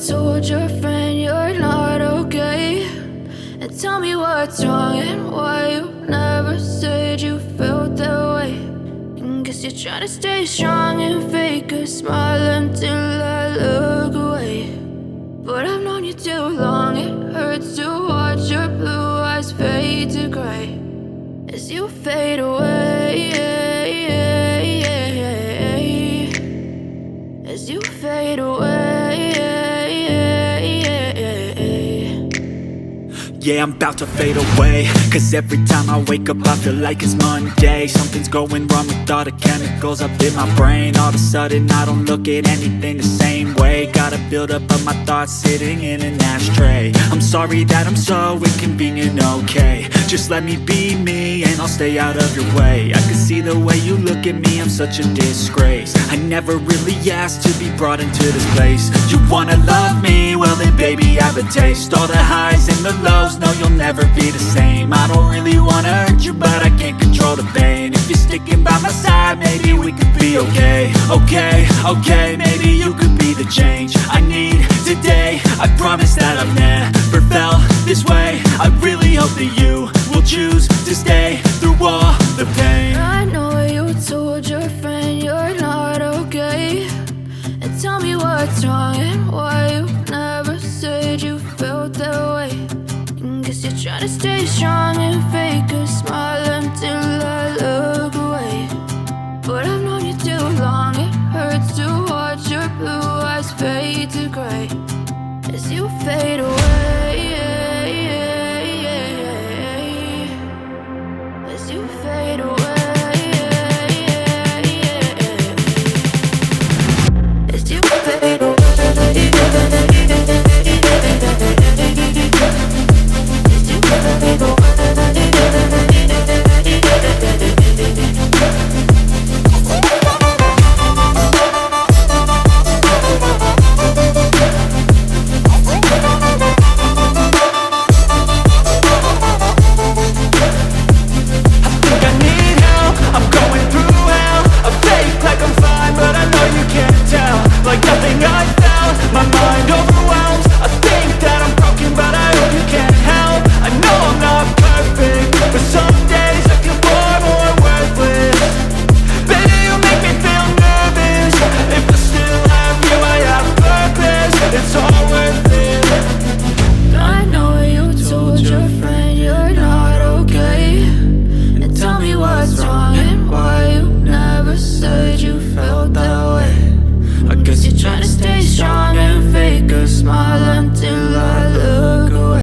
told your friend you're not okay, and tell me what's wrong and why you never said you felt that way. And guess you're trying to stay strong and fake a smile until I look away. But I've known you too long, it hurts to watch your blue eyes fade to gray as you fade away, as you fade away. Yeah, I'm about to fade away, cause every time I wake up I feel like it's Monday. Something's going wrong with all the chemicals up in my brain. All of a sudden I don't look at anything the same way. Gotta build up of my thoughts sitting in an ashtray. I'm sorry that I'm so inconvenient, okay. Just let me be me and I'll stay out of your way. I can see the way you look at me, I'm such a disgrace. I never really asked to be brought into this place. You wanna love me? Well then baby I have a taste. All the highs and the lows, no you'll never be the same. I don't really wanna hurt you but I can't control the pain. If you're sticking by my side maybe we could be okay. Okay, maybe you could be the change I need today. I promise that I've never felt this way. I really hope that you will choose to stay through all the pain. I know you told your friend you're not okay, and tell me what's wrong and why you never said you felt that way. And guess you're trying to stay strong and fake a smile until I look away. But I've known you too long, it hurts to watch your blue eyes fade